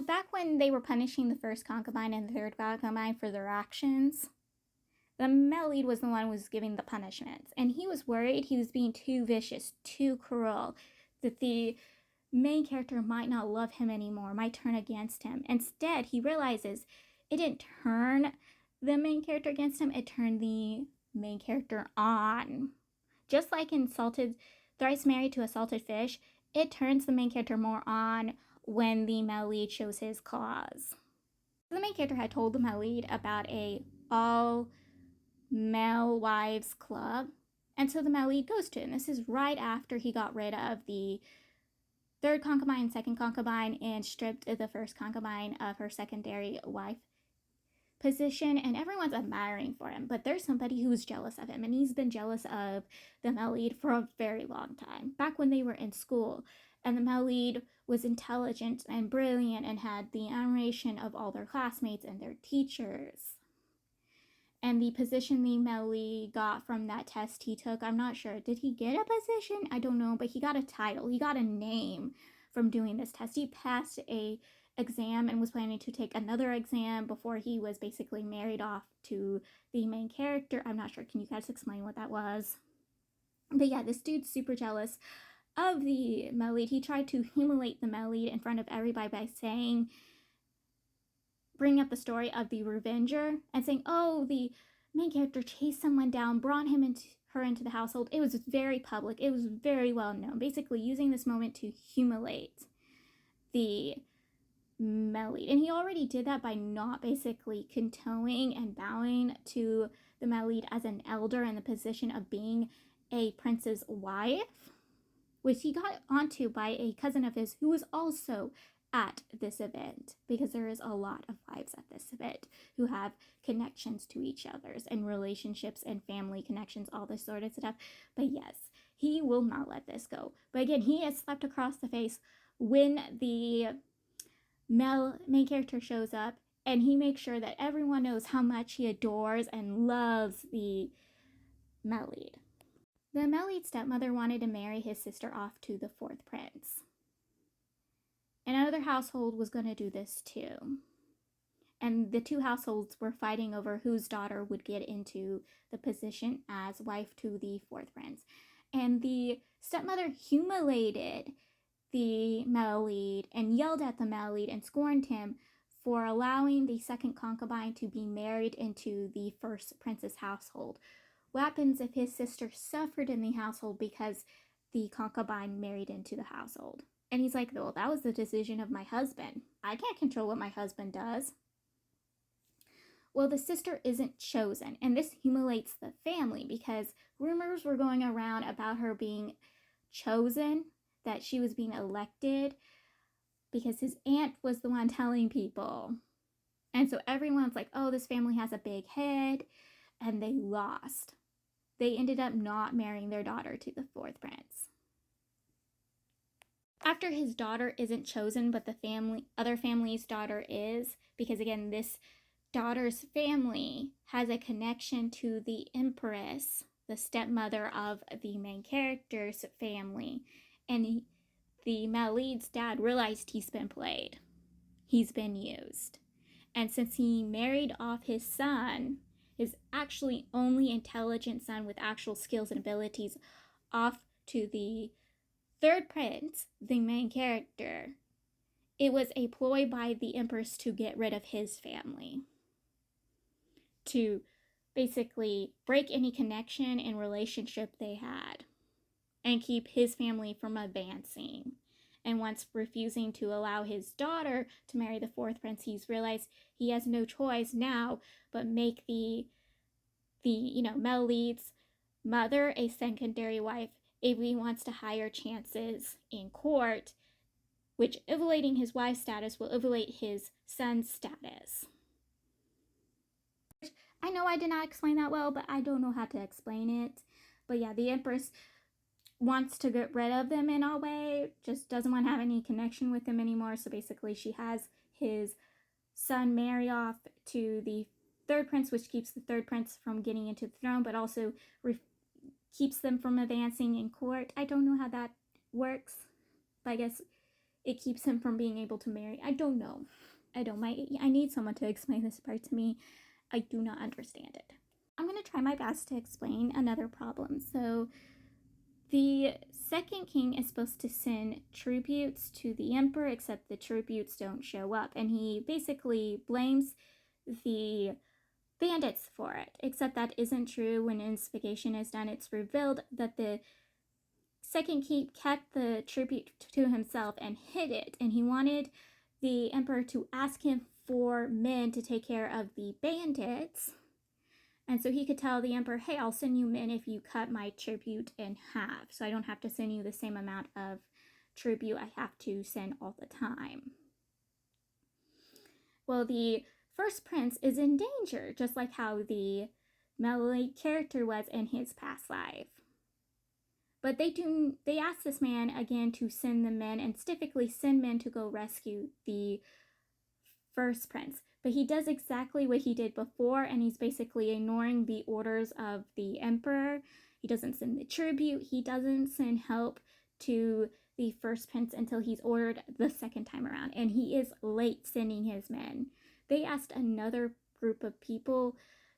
Back when they were punishing the first concubine and the third concubine for their actions, the male lead was the one who was giving the punishments. And he was worried he was being too vicious, too cruel, that the main character might not love him anymore, might turn against him. Instead, he realizes it didn't turn the main character against him, it turned the main character on. Just like in Thrice Married to a Salted Fish, it turns the main character more on when the male lead shows his claws. The main character had told the male lead about a all male wives club, and so the male lead goes to it. And this is right after he got rid of the third concubine, second concubine, and stripped the first concubine of her secondary wife position, and everyone's admiring for him, but there's somebody who's jealous of him, and he's been jealous of the male lead for a very long time. Back when they were in school, and the male lead was intelligent and brilliant and had the admiration of all their classmates and their teachers. And the position the male lead got from that test he took, I'm not sure. Did he get a position? I don't know, but he got a title. He got a name from doing this test. He passed a exam and was planning to take another exam before he was basically married off to the main character. I'm not sure. Can you guys explain what that was? But yeah, this dude's super jealous of the male lead. He tried to humiliate the male lead in front of everybody by saying, bring up the story of the Revenger and saying, oh, the main character chased someone down, brought her into the household. It was very public. It was very well known. Basically using this moment to humiliate the male lead. And he already did that by not basically kowtowing and bowing to the male lead as an elder in the position of being a prince's wife, which he got onto by a cousin of his who was also at this event, because there is a lot of wives at this event who have connections to each other's and relationships and family connections, all this sort of stuff. But yes, he will not let this go. But again, he is slapped across the face when the main character shows up, and he makes sure that everyone knows how much he adores and loves the male lead. The male lead stepmother wanted to marry his sister off to the fourth prince. And another household was going to do this too. And the two households were fighting over whose daughter would get into the position as wife to the fourth prince. And the stepmother humiliated the male lead and yelled at the male lead and scorned him for allowing the second concubine to be married into the first prince's household. What happens if his sister suffered in the household because the concubine married into the household? And he's like, well, that was the decision of my husband. I can't control what my husband does. Well, the sister isn't chosen, and this humiliates the family because rumors were going around about her being chosen, that she was being elected, because his aunt was the one telling people. And so everyone's like, oh, this family has a big head, and they lost. They ended up not marrying their daughter to the fourth prince. After his daughter isn't chosen, but the other family's daughter is, because again, this daughter's family has a connection to the empress, the stepmother of the main character's family, and the male lead's dad realized he's been played. He's been used. And since he married off his son, his actually only intelligent son with actual skills and abilities, off to the third prince, the main character, it was a ploy by the empress to get rid of his family, to basically break any connection and relationship they had and keep his family from advancing. And once refusing to allow his daughter to marry the fourth prince, he's realized he has no choice now but make the male lead's mother a secondary wife if he wants to higher chances in court, which elevating his wife's status will elevate his son's status. I know I did not explain that well, but I don't know how to explain it. But yeah, the empress wants to get rid of them in a way, just doesn't want to have any connection with them anymore. So basically she has his son marry off to the third prince, which keeps the third prince from getting into the throne, but also keeps them from advancing in court. I don't know how that works, but I guess it keeps him from being able to marry. I don't know. I need someone to explain this part to me. I do not understand it. I'm going to try my best to explain another problem. So the second king is supposed to send tributes to the emperor, except the tributes don't show up. And he basically blames the bandits for it, except that isn't true. When investigation is done, it's revealed that the second king kept the tribute to himself and hid it, and he wanted the emperor to ask him for men to take care of the bandits. And so he could tell the emperor, hey, I'll send you men if you cut my tribute in half. So I don't have to send you the same amount of tribute I have to send all the time. Well, the first prince is in danger, just like how the Melody character was in his past life. But they ask this man again to send the men, and specifically send men to go rescue the first prince. But he does exactly what he did before, and he's basically ignoring the orders of the emperor. He doesn't send the tribute. He doesn't send help to the first prince until he's ordered the second time around, and he is late sending his men. They asked another group of people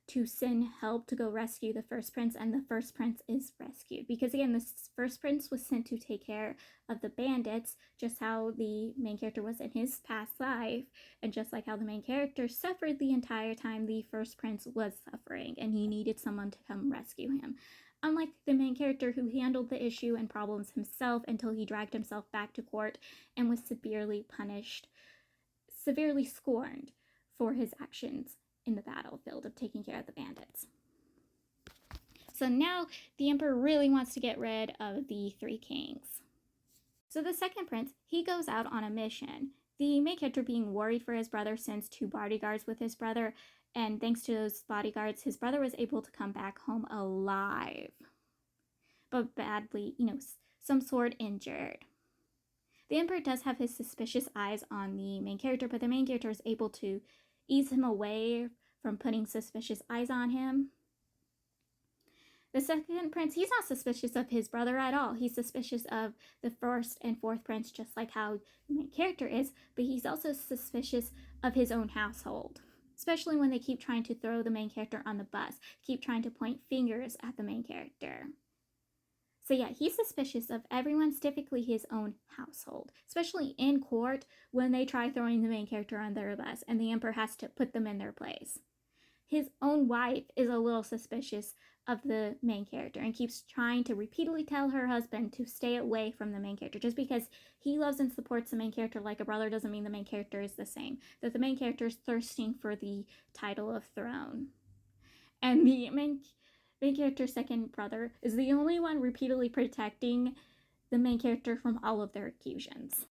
to send help to go rescue the first prince, and the first prince is rescued. Because again, the first prince was sent to take care of the bandits, just how the main character was in his past life, and just like how the main character suffered the entire time the first prince was suffering, and he needed someone to come rescue him. Unlike the main character, who handled the issue and problems himself until he dragged himself back to court and was severely punished, severely scorned for his actions in the battlefield of taking care of the bandits. So now the emperor really wants to get rid of the three kings. So the second prince, he goes out on a mission. The main character, being worried for his brother, sends 2 bodyguards with his brother, and thanks to those bodyguards, his brother was able to come back home alive, but badly, some sort injured. The emperor does have his suspicious eyes on the main character, but the main character is able to ease him away from putting suspicious eyes on him. The second prince, he's not suspicious of his brother at all. He's suspicious of the first and fourth prince, just like how the main character is, but he's also suspicious of his own household, especially when they keep trying to throw the main character on the bus, keep trying to point fingers at the main character. So yeah, he's suspicious of everyone, typically his own household, especially in court when they try throwing the main character on their bus and the emperor has to put them in their place. His own wife is a little suspicious of the main character and keeps trying to repeatedly tell her husband to stay away from the main character. Just because he loves and supports the main character like a brother doesn't mean the main character is the same. That the main character is thirsting for the title of throne. And the main character's second brother is the only one repeatedly protecting the main character from all of their accusations.